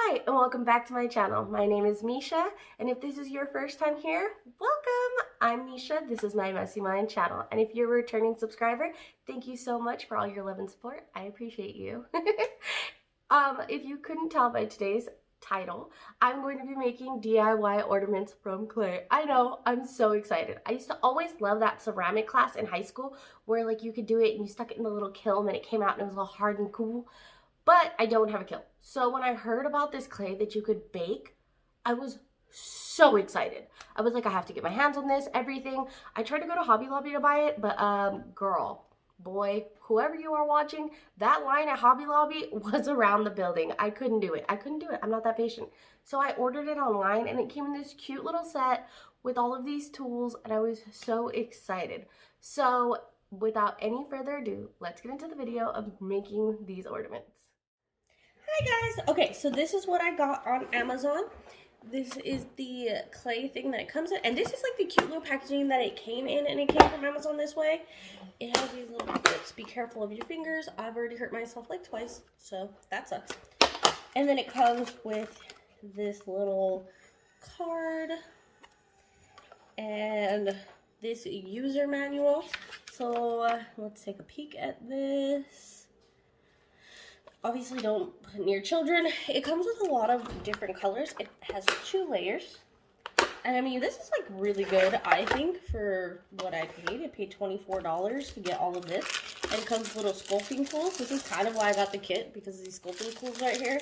Hi, and welcome back to my channel. My name is Misha, and if this is your first time here, welcome! I'm Misha, this is my Messy Mind channel, and if you're a returning subscriber, thank you so much for all your love and support. I appreciate you. If you couldn't tell by today's title, I'm going to be making DIY ornaments from clay. I know, I'm so excited. I used to always love that ceramic class in high school where like you could do it and you stuck it in the little kiln and it came out and it was all hard and cool. But I don't have a kiln. So when I heard about this clay that you could bake, I was so excited. I was like, I have to get my hands on this, everything. I tried to go to Hobby Lobby to buy it, but girl, boy, whoever you are watching, that line at Hobby Lobby was around the building. I couldn't do it. I couldn't do it. I'm not that patient. So I ordered it online and it came in this cute little set with all of these tools and I was so excited. So without any further ado, let's get into the video of making these ornaments. Hi guys! Okay, so this is what I got on Amazon. This is the clay thing that it comes in, and this is like the cute little packaging that it came in, and it came from Amazon this way. It has these little clips. Be careful of your fingers. I've already hurt myself like twice, so that sucks. And then it comes with this little card and this user manual. So let's take a peek at this. Obviously don't put it near children. It comes with a lot of different colors. It has 2 layers. And I mean, this is like really good, I think, for what I paid. I paid $24 to get all of this. And it comes with little sculpting tools. This is kind of why I got the kit, because of these sculpting tools right here.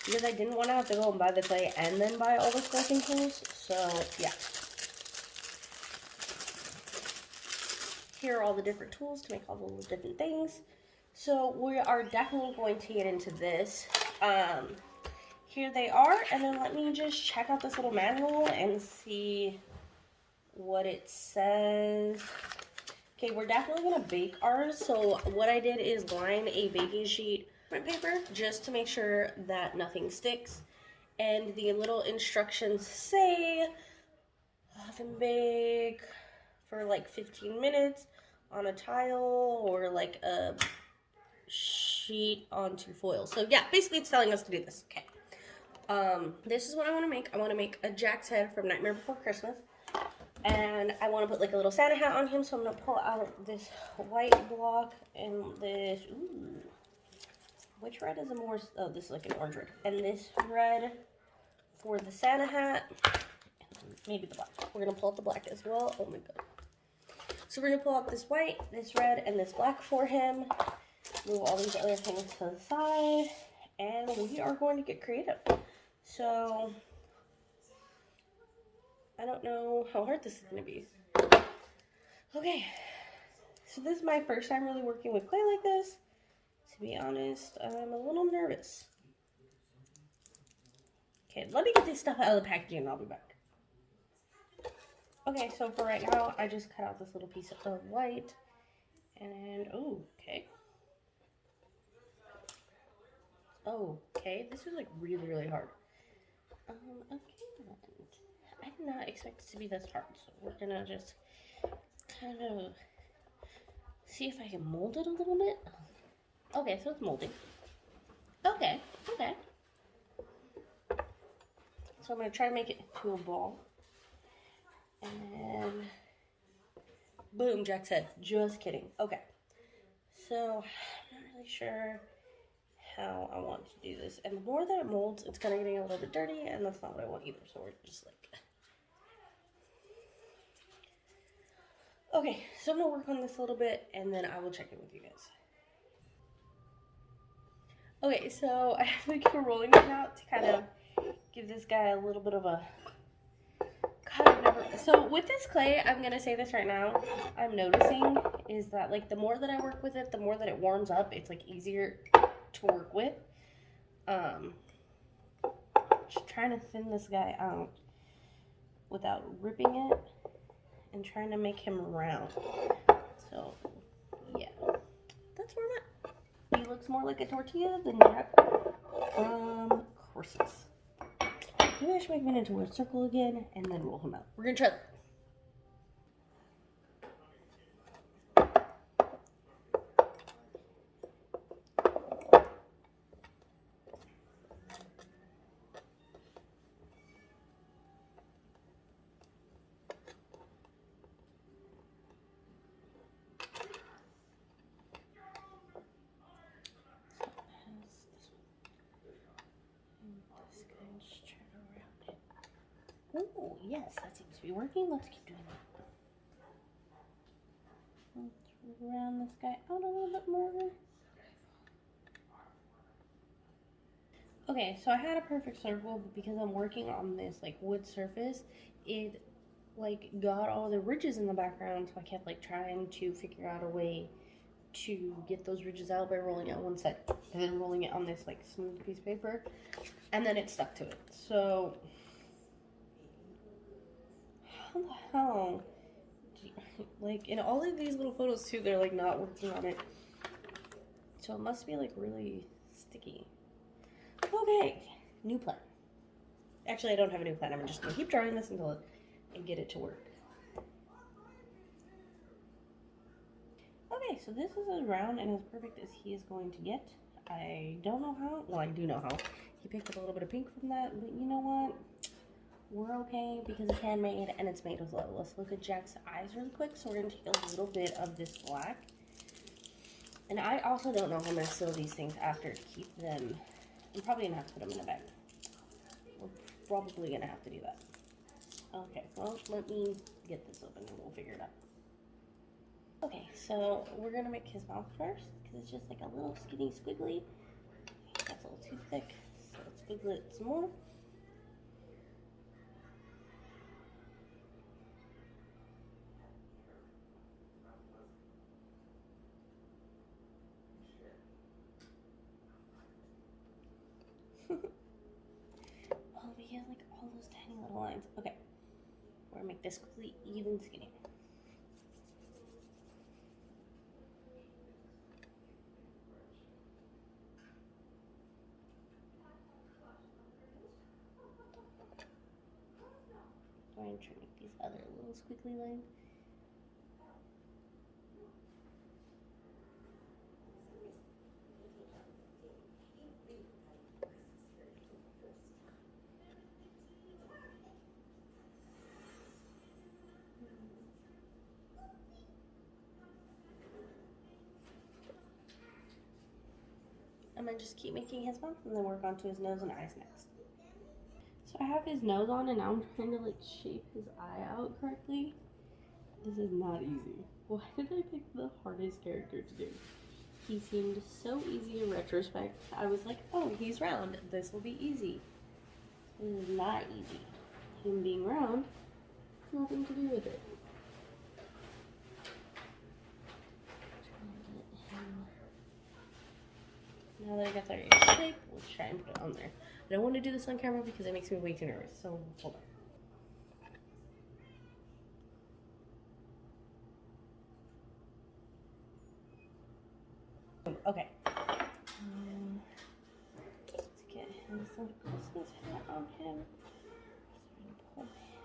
Because I didn't want to have to go and buy the clay and then buy all the sculpting tools. So, yeah. Here are all the different tools to make all the little different things. So we are definitely going to get into this. Here they are, and then let me just check out this little manual and see what it says. Okay, we're definitely gonna bake ours. So what I did is line a baking sheet with paper just to make sure that nothing sticks. And the little instructions say oven bake for like 15 minutes on a tile or like a sheet onto foil. So yeah, basically it's telling us to do this. Okay. This is what I want to make. I want to make a Jack's head from Nightmare Before Christmas. And I want to put like a little Santa hat on him. So I'm going to pull out this white block and this, ooh, which red is the more, oh, this is like an orange red. And this red for the Santa hat. Maybe the black. We're going to pull out the black as well. Oh my god. So we're going to pull out this white, this red, and this black for him. Move all these other things to the side, and we are going to get creative. So, I don't know how hard this is going to be. Okay, so this is my first time really working with clay like this. To be honest, I'm a little nervous. Okay, let me get this stuff out of the packaging and I'll be back. Okay, so for right now, I just cut out this little piece of white, and, oh, okay. Oh, okay, this is like really hard. Okay, I did not expect it to be this hard, so we're gonna just kind of see if I can mold it a little bit. Okay, so it's molding. Okay. So I'm gonna try to make it into a ball. And boom, Jack's head. Just kidding. Okay. So I'm not really sure how I want to do this, and the more that it molds, it's kind of getting a little bit dirty, and that's not what I want either. So we're just like, okay, so I'm gonna work on this a little bit, and then I will check in with you guys. Okay, so I have to keep rolling it out to kind of give this guy a little bit of a. So with this clay, I'm gonna say this right now, I'm noticing is that like the more that I work with it, the more that it warms up. It's like easier to work with. Just trying to thin this guy out without ripping it and trying to make him round. So yeah, that's where I'm at. He looks more like a tortilla than Jack from Christmas. Maybe I should make him into a circle again and then roll him out. We're gonna try that. Oh, yes, that seems to be working. Let's keep doing that. Let's round this guy out a little bit more. Okay, so I had a perfect circle, but because I'm working on this like wood surface, it like got all the ridges in the background, so I kept like trying to figure out a way to get those ridges out by rolling it on one side and then rolling it on this like smooth piece of paper, and then it stuck to it. So how the hell like in all of these little photos too, they're like not working on it, so it must be like really sticky. Okay, new plan. Actually, I don't have a new plan. I'm just gonna keep drawing this until I get it to work. Okay, so this is as round and as perfect as he is going to get. I don't know how. Well, I do know how. He picked up a little bit of pink from that, but you know what? We're okay because it's handmade and it's made with love. Let's look at Jack's eyes really quick. So we're gonna take a little bit of this black. And I also don't know how I'm gonna sew these things after to keep them. I'm probably gonna have to put them in a bag. We're probably gonna have to do that. Okay, well, let me get this open and we'll figure it out. Okay, so we're gonna make his mouth first because it's just like a little skinny squiggly. That's a little too thick, so let's squiggle it some more. Oh, but he has like all those tiny little lines. Okay, we're gonna make this squiggly even skinny. I'm going to try to make these other little squiggly lines. I'm gonna just keep making his mouth and then work onto his nose and eyes next. So I have his nose on and now I'm trying to like shape his eye out correctly. This is not easy. Why did I pick the hardest character to do? He seemed so easy in retrospect. I was like, oh, he's round. This will be easy. This is not easy. Him being round has nothing to do with it. Now that I got that in shape, we'll try and put it on there. I don't want to do this on camera because it makes me way too nervous, so hold on. Okay. Let's get him some Christmas hat on him. Pull him up.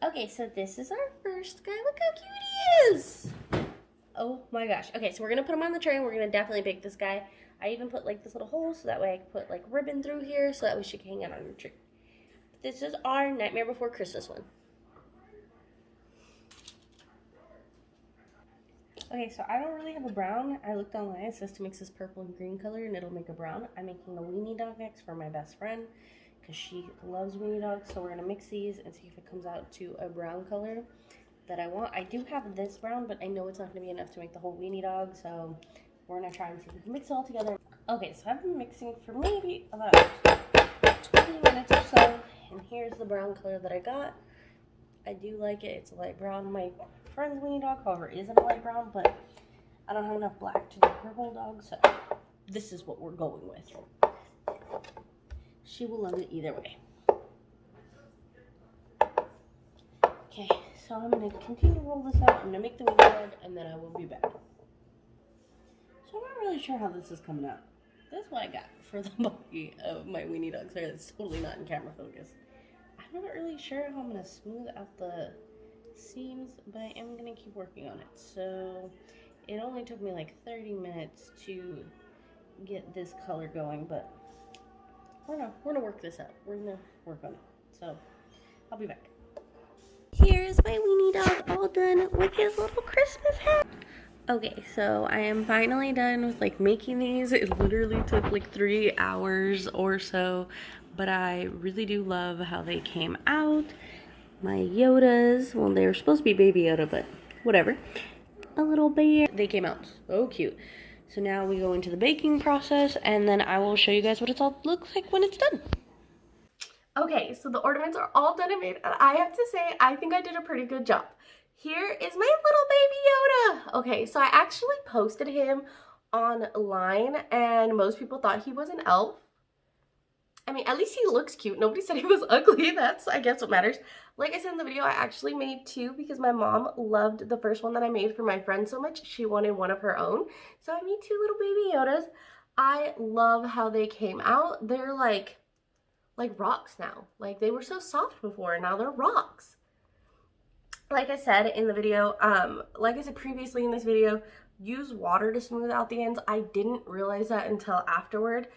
Okay, so this is our first guy. Look how cute he is. Oh my gosh. Okay, so we're gonna put him on the tray and we're gonna definitely bake this guy. I even put like this little hole so that way I can put like ribbon through here so that way she can hang out on your tree. This is our Nightmare Before Christmas one. Okay, so I don't really have a brown. I looked online, it says to mix this purple and green color and it'll make a brown. I'm making a weenie dog next for my best friend because she loves weenie dogs. So we're gonna mix these and see if it comes out to a brown color that I want. I do have this brown, but I know it's not gonna be enough to make the whole weenie dog, so we're gonna try and see if we can mix it all together. Okay, so I've been mixing for maybe about 20 minutes or so, and here's the brown color that I got. I do like it. It's a light brown. My friend's weenie dog, however, isn't a light brown, but I don't have enough black to do her whole dog, so this is what we're going with. She will love it either way. Okay, so I'm going to continue to roll this out. I'm going to make the weenie dog, and then I will be back. So I'm not really sure how this is coming out. This is what I got for the body of my weenie dog's hair. That's totally not in camera focus. I'm not really sure how I'm going to smooth out the seams, but I am going to keep working on it. So it only took me like 30 minutes to get this color going, but we're gonna work this out. We're gonna work on it. So I'll be back. Here's my weenie dog all done with his little Christmas hat. Okay, so I am finally done with like making these. It literally took like 3 hours or so, but I really do love how they came out. My Yodas, well, they were supposed to be Baby Yoda, but whatever. A little bear. They came out so cute. So now we go into the baking process, and then I will show you guys what it all looks like when it's done. Okay, so the ornaments are all done and made, and I have to say, I think I did a pretty good job. Here is my little baby Yoda. Okay, so I actually posted him online, and most people thought he was an elf. I mean, at least he looks cute. Nobody said he was ugly. That's, I guess, what matters. Like I said in the video, I actually made 2 because my mom loved the first one that I made for my friend so much. She wanted one of her own. So I made 2 little baby Yodas. I love how they came out. They're like rocks now. Like, they were so soft before, and now they're rocks. Like I said in the video, like I said previously in this video, use water to smooth out the ends. I didn't realize that until afterward.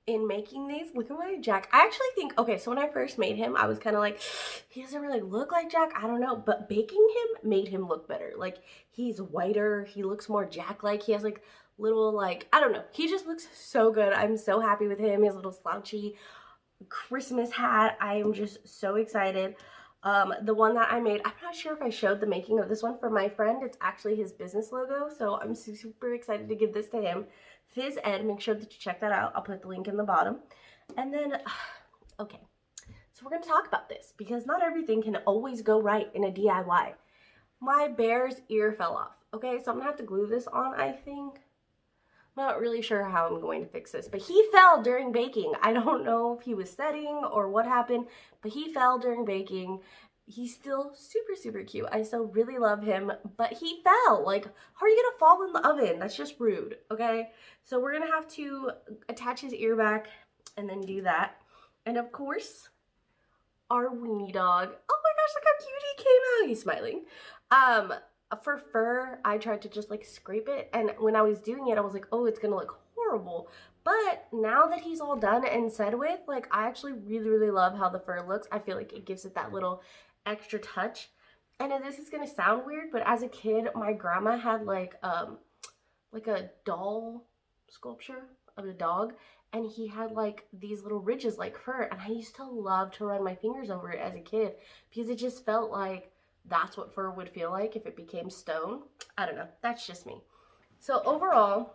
In making these, look at my Jack. I actually think, okay, so when I first made him, I was kind of like, he doesn't really look like Jack. I don't know, but baking him made him look better. Like, he's whiter. He looks more Jack-like. He has like little, like, I don't know. He just looks so good. I'm so happy with him. He has a little slouchy Christmas hat. I am just so excited. The one that I made, I'm not sure if I showed the making of this one for my friend. It's actually his business logo, so I'm super excited to give this to him. Fizz Ed, make sure that you check that out. I'll put the link in the bottom. And then, okay, so we're going to talk about this because not everything can always go right in a DIY. My bear's ear fell off, okay? So I'm going to have to glue this on, I think. I'm not really sure how I'm going to fix this, but he fell during baking. I don't know if he was setting or what happened, but he fell during baking. He's still super cute. I still really love him, but he fell. Like, how are you gonna fall in the oven? That's just rude, okay? So we're gonna have to attach his ear back and then do that. And of course, our weenie dog. Oh my gosh, look how cute he came out. He's smiling. For fur, I tried to just like scrape it, and when I was doing it, I was like, oh, it's gonna look horrible. But now that he's all done and said with, like, I actually really love how the fur looks. I feel like it gives it that little extra touch. And this is gonna sound weird, but as a kid, my grandma had like a doll sculpture of a dog, and he had like these little ridges like fur, and I used to love to run my fingers over it as a kid because it just felt like that's what fur would feel like if it became stone. I don't know, that's just me. So overall,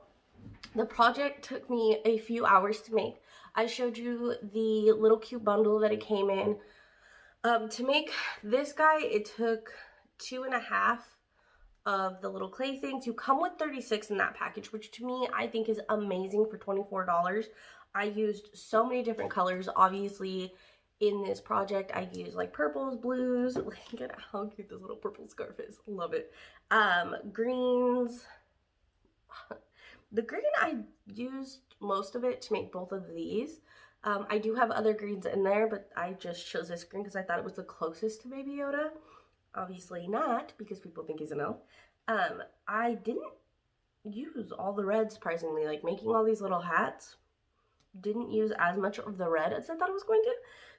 the project took me a few hours to make. I showed you the little cute bundle that it came in. To make this guy, it took 2.5 of the little clay things. You come with 36 in that package, which to me, I think is amazing for $24. I used so many different colors. Obviously, in this project, I used like purples, blues. Look at how cute this little purple scarf is. Love it. Greens. The green, I used most of it to make both of these. I do have other greens in there, but I just chose this green because I thought it was the closest to Baby Yoda. Obviously not, because people think he's an elf. I didn't use all the red, surprisingly. Like, making all these little hats, didn't use as much of the red as I thought I was going to.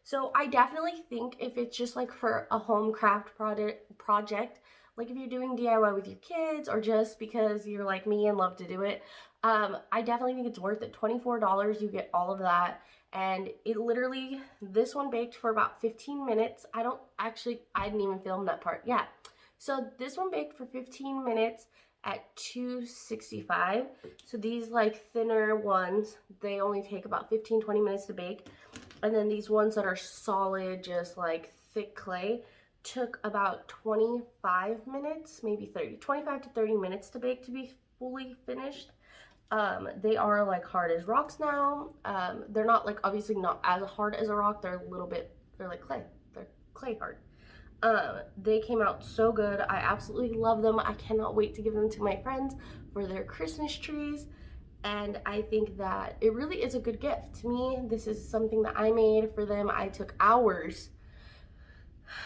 So I definitely think if it's just like for a home craft project, like if you're doing DIY with your kids or just because you're like me and love to do it, I definitely think it's worth it. $24, you get all of that. And it literally, this one baked for about 15 minutes. I didn't even film that part. Yeah. So this one baked for 15 minutes at 265. So these like thinner ones, they only take about 15-20 minutes to bake. And then these ones that are solid, just like thick clay, took about 25 minutes, maybe 30, 25 to 30 minutes to bake to be fully finished. They are like hard as rocks now. They're not like, obviously not as hard as a rock. They're a little bit, they're like clay. They're clay hard. They came out so good. I absolutely love them. I cannot wait to give them to my friends for their Christmas trees. And I think that it really is a good gift. To me, this is something that I made for them. I took hours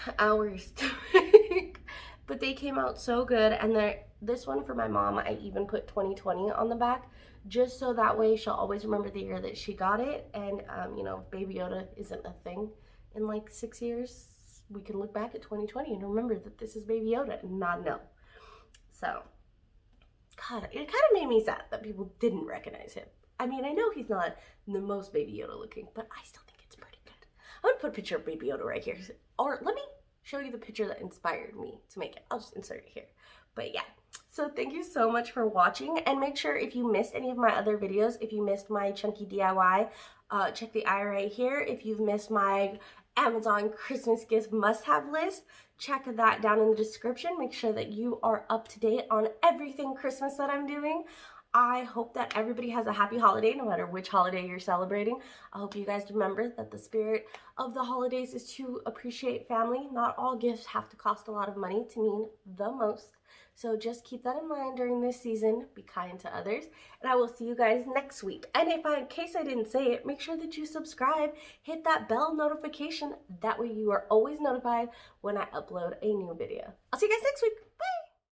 to make, but they came out so good, and this one for my mom, I even put 2020 on the back, just so that way she'll always remember the year that she got it. And you know, if Baby Yoda isn't a thing in like 6 years, we can look back at 2020 and remember that this is Baby Yoda and not know. So, God, it kind of made me sad that people didn't recognize him. I mean, I know he's not the most Baby Yoda looking, but I still think it's pretty good. I'm gonna put a picture of Baby Yoda right here. Or let me show you the picture that inspired me to make it. I'll just insert it here. But yeah, so thank you so much for watching, and make sure if you missed any of my other videos, if you missed my chunky DIY, check the eye right here. If you've missed my Amazon Christmas gift must-have list, check that down in the description. Make sure that you are up to date on everything Christmas that I'm doing. I hope that everybody has a happy holiday, no matter which holiday you're celebrating. I hope you guys remember that the spirit of the holidays is to appreciate family. Not all gifts have to cost a lot of money to mean the most. So just keep that in mind during this season. Be kind to others. And I will see you guys next week. And in case I didn't say it, make sure that you subscribe. Hit that bell notification. That way you are always notified when I upload a new video. I'll see you guys next week. Bye!